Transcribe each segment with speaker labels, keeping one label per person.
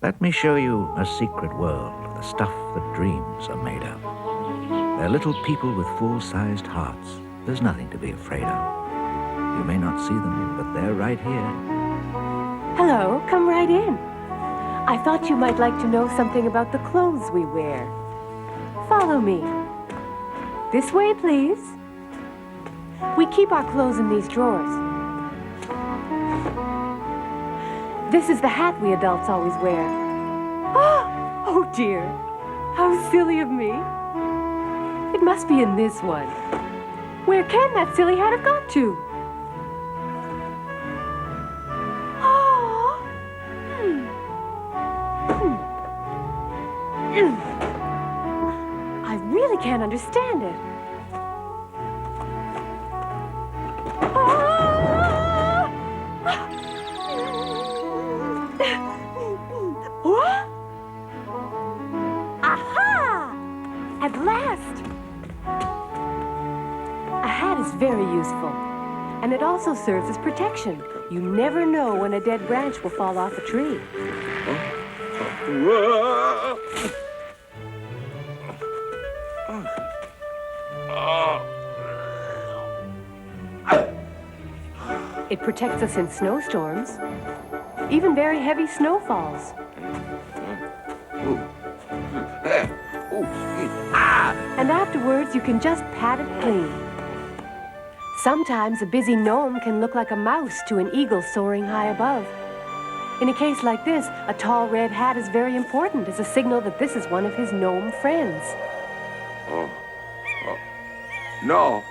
Speaker 1: Let me show you a secret world of the stuff that dreams are made of. They're little people with full-sized hearts. There's nothing to be afraid of. You may not see them, but they're right here.
Speaker 2: Hello, come right in. I thought you might like to know something about the clothes we wear. Follow me. This way, please. We keep our clothes in these drawers. This is the hat we adults always wear. Oh dear. How silly of me. It must be in this one. Where can that silly hat have got to? I really can't understand it. What? Aha! At last! A hat is very useful, and it also serves as protection. You never know when a dead branch will fall off a tree. It protects us in snowstorms, even very heavy snowfalls. And afterwards, you can just pat it clean. Sometimes a busy gnome can look like a mouse to an eagle soaring high above. In a case like this, a tall red hat is very important as a signal that this is one of his gnome friends.
Speaker 3: No.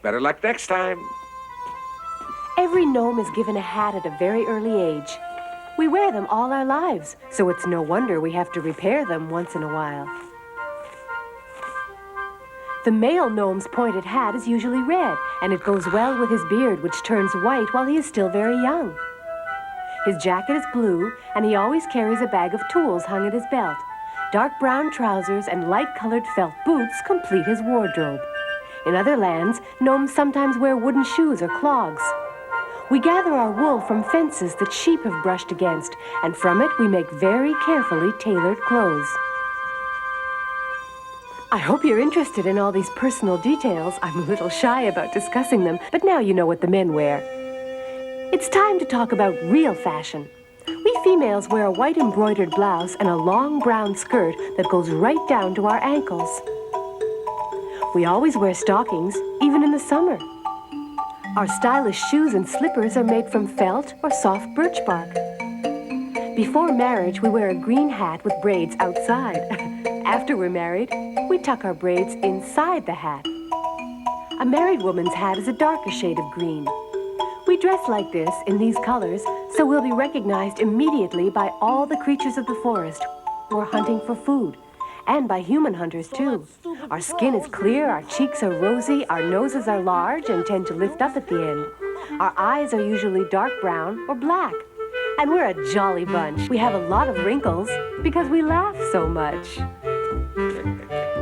Speaker 3: Better luck next time.
Speaker 2: Every gnome is given a hat at a very early age. We wear them all our lives, so it's no wonder we have to repair them once in a while. The male gnome's pointed hat is usually red, and it goes well with his beard, which turns white while he is still very young. His jacket is blue, and he always carries a bag of tools hung at his belt. Dark brown trousers and light-colored felt boots complete his wardrobe. In other lands, gnomes sometimes wear wooden shoes or clogs. We gather our wool from fences that sheep have brushed against, and from it we make very carefully tailored clothes. I hope you're interested in all these personal details. I'm a little shy about discussing them, but now you know what the men wear. It's time to talk about real fashion. We females wear a white embroidered blouse and a long brown skirt that goes right down to our ankles. We always wear stockings, even in the summer. Our stylish shoes and slippers are made from felt or soft birch bark. Before marriage, we wear a green hat with braids outside. After we're married, we tuck our braids inside the hat. A married woman's hat is a darker shade of green. We dress like this in these colors, so we'll be recognized immediately by all the creatures of the forest who are hunting for food, and by human hunters too. Our skin is clear, our cheeks are rosy, our noses are large and tend to lift up at the end. Our eyes are usually dark brown or black. And we're a jolly bunch. We have a lot of wrinkles because we laugh so much.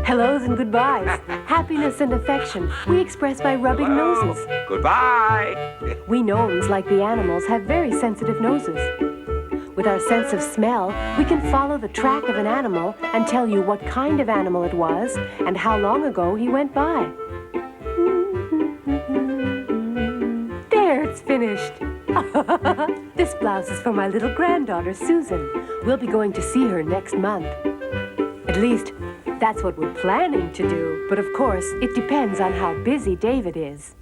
Speaker 2: Hellos and goodbyes, happiness and affection, we express by rubbing noses.
Speaker 3: Goodbye.
Speaker 2: We gnomes, like the animals, have very sensitive noses. With our sense of smell, we can follow the track of an animal and tell you what kind of animal it was and how long ago he went by. There, it's finished. This blouse is for my little granddaughter, Susan. We'll be going to see her next month. At least, that's what we're planning to do. But of course, it depends on how busy David is.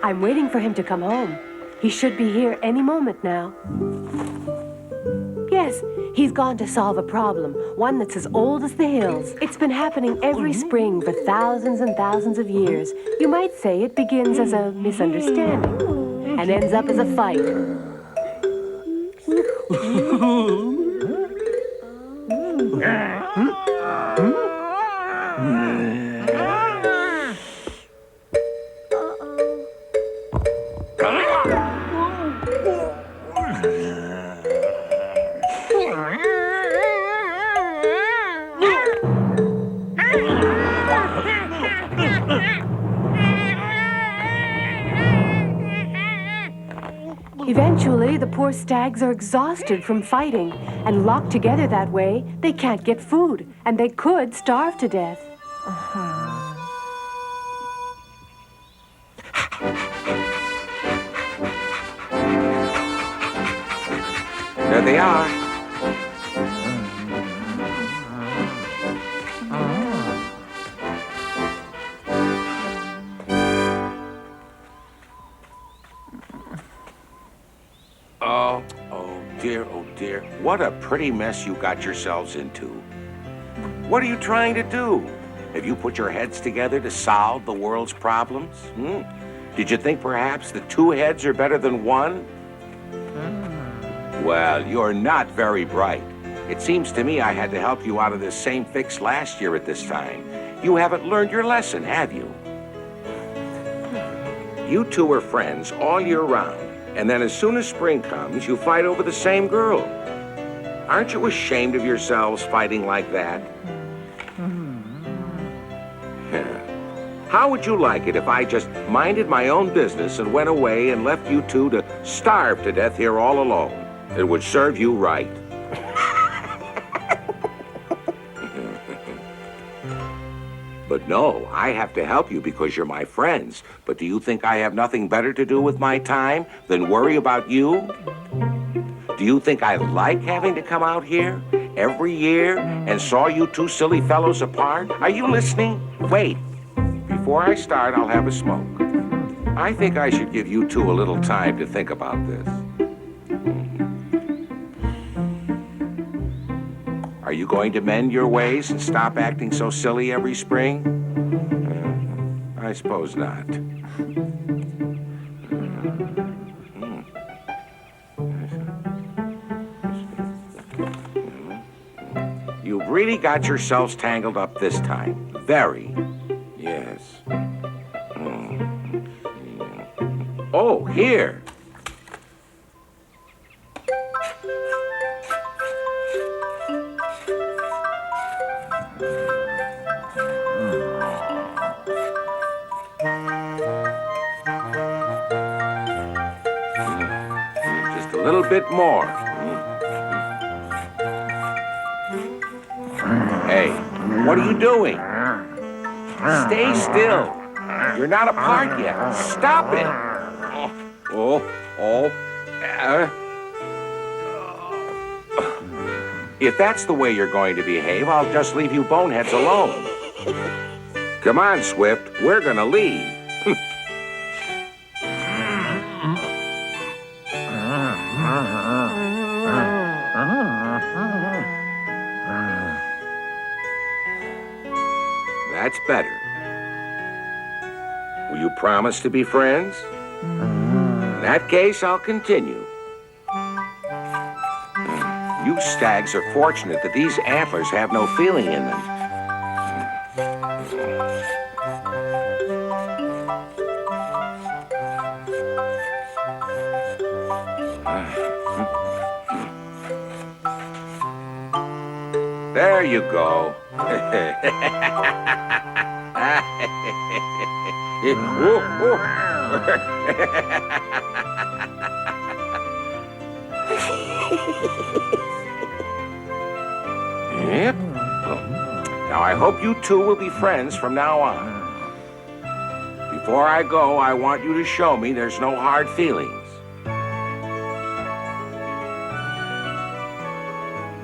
Speaker 2: I'm waiting for him to come home. He should be here any moment now. Yes, he's gone to solve a problem, one that's as old as the hills. It's been happening every spring for thousands and thousands of years. You might say it begins as a misunderstanding and ends up as a fight. Eventually, the poor stags are exhausted from fighting, and locked together that way, they can't get food, and they could starve to death.
Speaker 3: There they are. Oh dear, what a pretty mess you got yourselves into. What are you trying to do? Have you put your heads together to solve the world's problems? Did you think perhaps the two heads are better than one? Well, you're not very bright. It seems to me I had to help you out of this same fix last year at this time. You haven't learned your lesson, have you? You two are friends all year round, and then as soon as spring comes, you fight over the same girl. Aren't you ashamed of yourselves fighting like that? How would you like it if I just minded my own business and went away and left you two to starve to death here all alone? It would serve you right. But no, I have to help you because you're my friends. But do you think I have nothing better to do with my time than worry about you? Do you think I like having to come out here every year and saw you two silly fellows apart? Are you listening? Wait. Before I start, I'll have a smoke. I think I should give you two a little time to think about this. Are you going to mend your ways and stop acting so silly every spring? I suppose not. You've really got yourselves tangled up this time. Very. Yes. Oh, here. Just a little bit more. Hey, what are you doing? Stay still. You're not apart yet. Stop it. If that's the way you're going to behave, I'll just leave you boneheads alone. Come on, Swift. We're gonna leave. That's better. Will you promise to be friends? In that case, I'll continue. You stags are fortunate that these antlers have no feeling in them. There you go. Yep. Now, I hope you two will be friends from now on. Before I go, I want you to show me there's no hard feelings.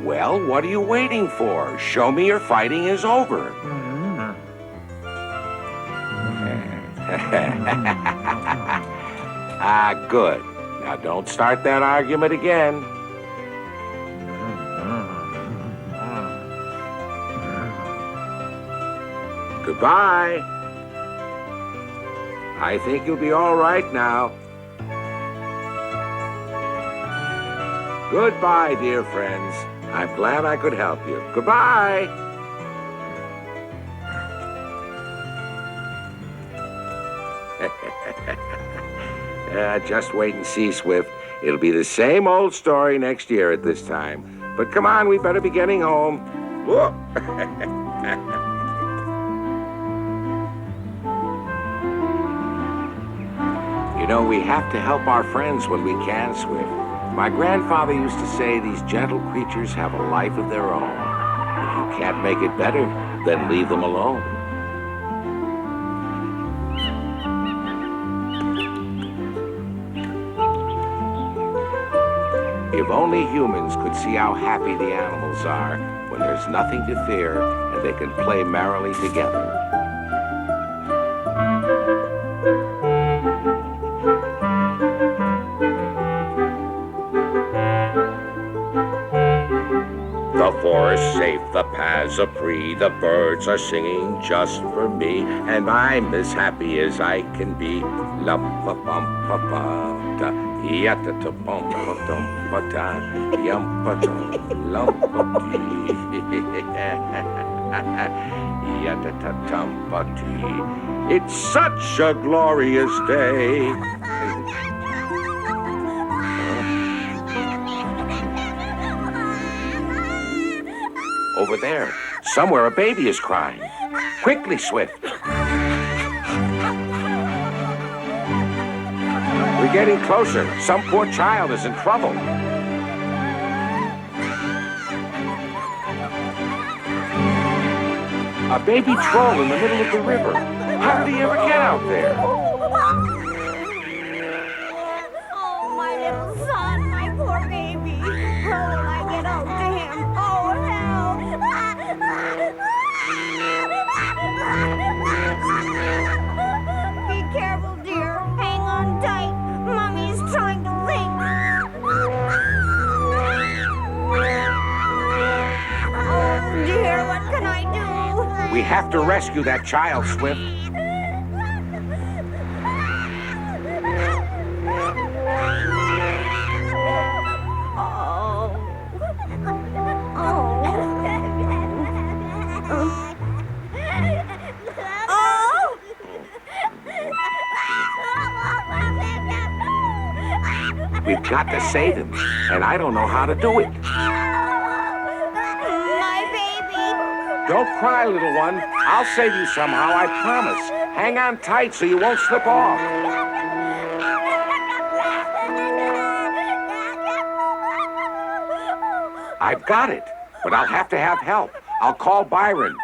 Speaker 3: Well, what are you waiting for? Show me your fighting is over. Ah, good. Now, don't start that argument again. Goodbye. I think you'll be all right now. Goodbye, dear friends. I'm glad I could help you. Goodbye. Just wait and see, Swift. It'll be the same old story next year at this time. But come on, we better be getting home. It know, we have to help our friends when we can, Swift. My grandfather used to say these gentle creatures have a life of their own. If you can't make it better, then leave them alone. If only humans could see how happy the animals are when there's nothing to fear and they can play merrily together. The forest's safe, the paths are free, the birds are singing just for me, and I'm as happy as I can be. La-pa-bum-pa-pa-da, ya-ta-ta-bum-pa-dum-pa-da, yum-pa-dum-lum-pa-dee, ya-ta-ta-tum-pa-dee. It's such a glorious day. Over there, somewhere a baby is crying. Quickly, Swift. We're getting closer. Some poor child is in trouble. A baby troll in the middle of the river. How did he ever get out there?
Speaker 4: Oh, my little son, my poor baby. How will I get out to him? Oh, help! Be careful, dear. Hang on tight. Mommy's trying to think. Oh, dear, what can I do?
Speaker 3: We have to rescue that child, Swift. We've got to save him, and I don't know how to do it.
Speaker 4: My baby.
Speaker 3: Don't cry, little one. I'll save you somehow, I promise. Hang on tight so you won't slip off. I've got it, but I'll have to have help. I'll call Byron.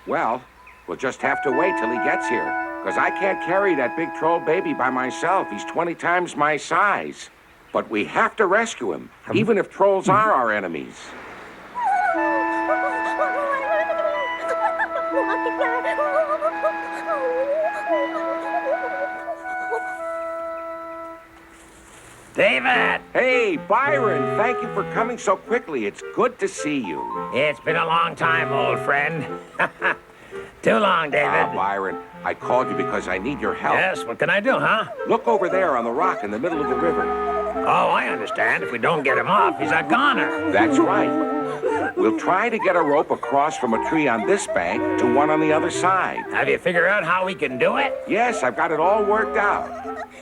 Speaker 3: Well, we'll just have to wait till he gets here. Because I can't carry that big troll baby by myself. He's 20 times my size. But we have to rescue him, even if trolls are our enemies.
Speaker 5: David!
Speaker 3: Hey, Byron, thank you for coming so quickly. It's good to see you.
Speaker 5: It's been a long time, old friend. Too long, David.
Speaker 3: Byron, I called you because I need your help.
Speaker 5: Yes, what can I do, huh?
Speaker 3: Look over there on the rock in the middle of the river.
Speaker 5: Oh, I understand. If we don't get him off, he's a goner.
Speaker 3: That's right. We'll try to get a rope across from a tree on this bank to one on the other side.
Speaker 5: Have you figured out how we can do it?
Speaker 3: Yes, I've got it all worked out.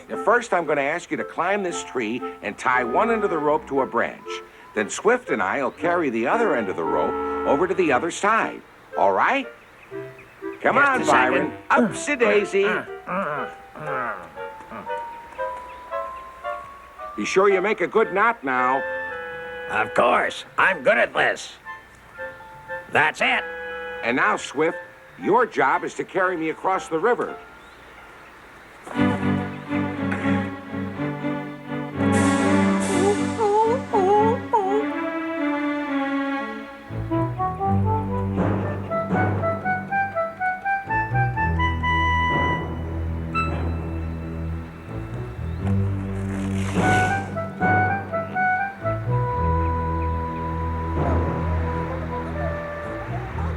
Speaker 3: Now, first, I'm going to ask you to climb this tree and tie one end of the rope to a branch. Then Swift and I will carry the other end of the rope over to the other side. All right? Come on, Byron. Upsy-daisy. Be sure you make a good knot now.
Speaker 5: Of course. I'm good at this. That's it.
Speaker 3: And now, Swift, your job is to carry me across the river.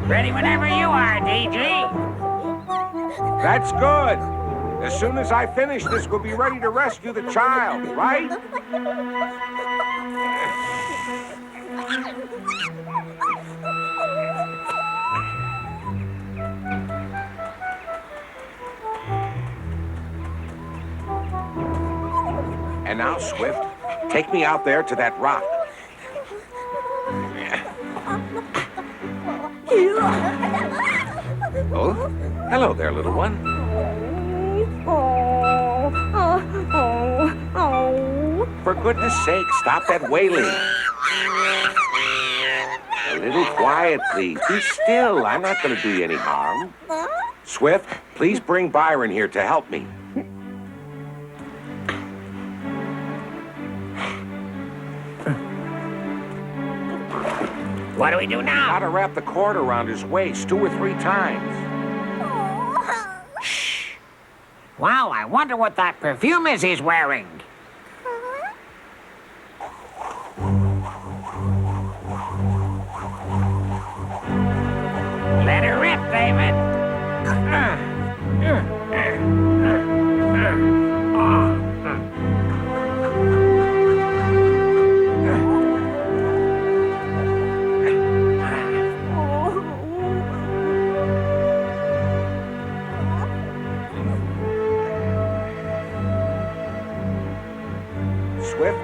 Speaker 5: Ready whenever you are, DG.
Speaker 3: That's good. As soon as I finish this, we'll be ready to rescue the child, right? And now, Swift, take me out there to that rock. Oh, hello there, little one. For goodness sake, stop that wailing. A little quiet, please. Be still. I'm not going to do you any harm. Swift, please bring Byron here to help me.
Speaker 5: What do we do now?
Speaker 3: Gotta wrap the cord around his waist 2 or 3 times.
Speaker 5: Shh. Wow, I wonder what that perfume is he's wearing. Let her rip, David.
Speaker 3: Swift?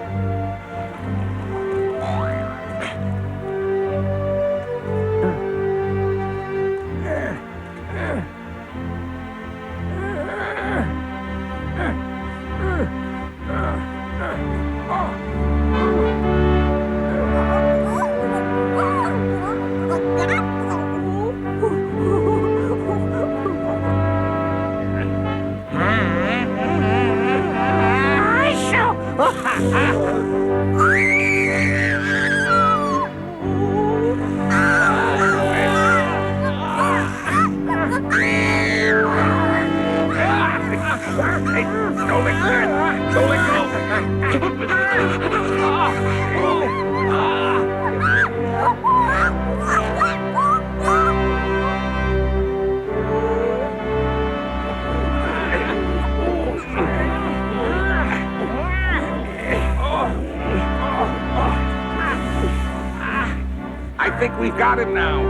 Speaker 3: I think we've got him now.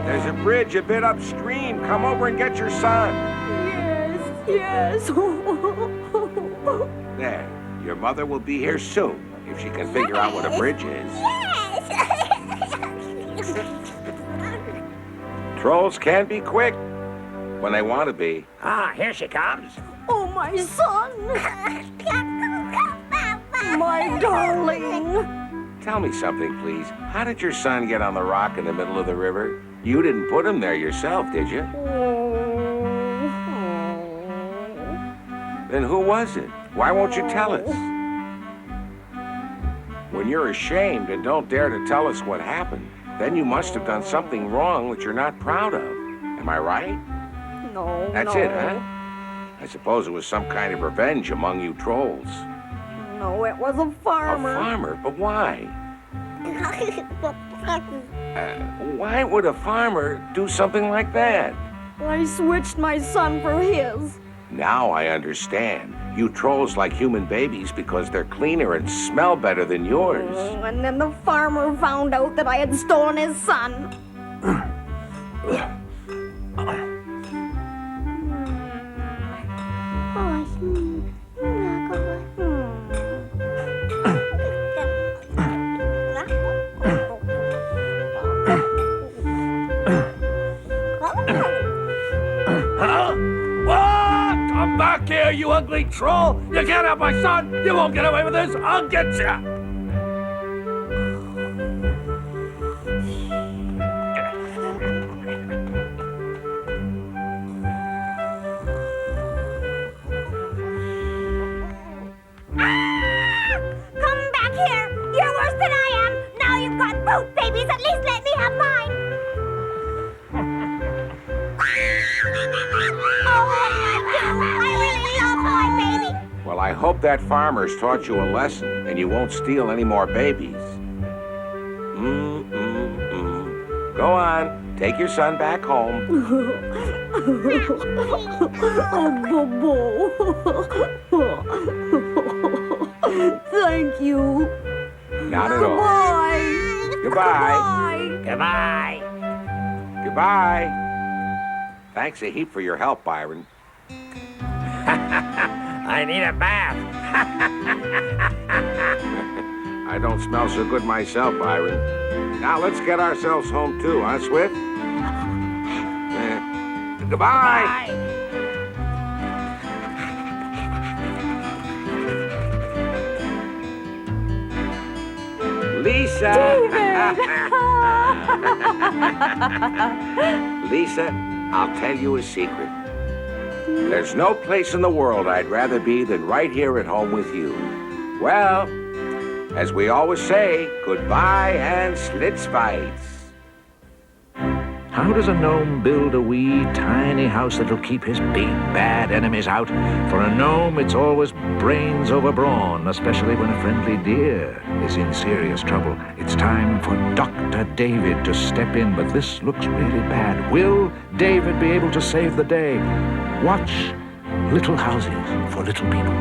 Speaker 3: There's a bridge a bit upstream. Come over and get your son.
Speaker 4: Yes.
Speaker 3: There. Your mother will be here soon if she can figure out what a bridge is. Trolls can be quick when they want to be.
Speaker 5: Ah, here she comes.
Speaker 4: Oh, my son. My darling.
Speaker 3: Tell me something, please. How did your son get on the rock in the middle of the river? You didn't put him there yourself, did you? Then who was it? Why won't you tell us? When you're ashamed and don't dare to tell us what happened, then you must have done something wrong that you're not proud of. Am I right?
Speaker 4: No,
Speaker 3: That's it, huh? I suppose it was some kind of revenge among you trolls.
Speaker 4: No, it was a farmer.
Speaker 3: A farmer? But why? Why would a farmer do something like that?
Speaker 4: I switched my son for his.
Speaker 3: Now I understand. You trolls like human babies because they're cleaner and smell better than yours.
Speaker 4: And then the farmer found out that I had stolen his son.
Speaker 5: Come back here, you ugly troll! You can't have my son! You won't get away with this! I'll get ya!
Speaker 4: Come back here! You're worse than I am! Now you've got both babies, at least let me have mine!
Speaker 3: Well, I hope that farmer's taught you a lesson and you won't steal any more babies. Go on, take your son back home.
Speaker 4: Thank you.
Speaker 3: Not at all.
Speaker 4: Goodbye.
Speaker 3: Goodbye.
Speaker 4: Goodbye.
Speaker 5: Goodbye.
Speaker 3: Goodbye. Thanks a heap for your help, Byron.
Speaker 5: I need a bath.
Speaker 3: I don't smell so good myself, Byron. Now let's get ourselves home too, huh, Swift? Goodbye. Lisa! Lisa, I'll tell you a secret. There's no place in the world I'd rather be than right here at home with you. Well, as we always say, goodbye and schlitzfights.
Speaker 1: How does a gnome build a wee, tiny house that'll keep his big, bad enemies out? For a gnome, it's always brains over brawn, especially when a friendly deer is in serious trouble. It's time for Dr. David to step in, but this looks really bad. Will David be able to save the day? Watch Little Houses for Little People.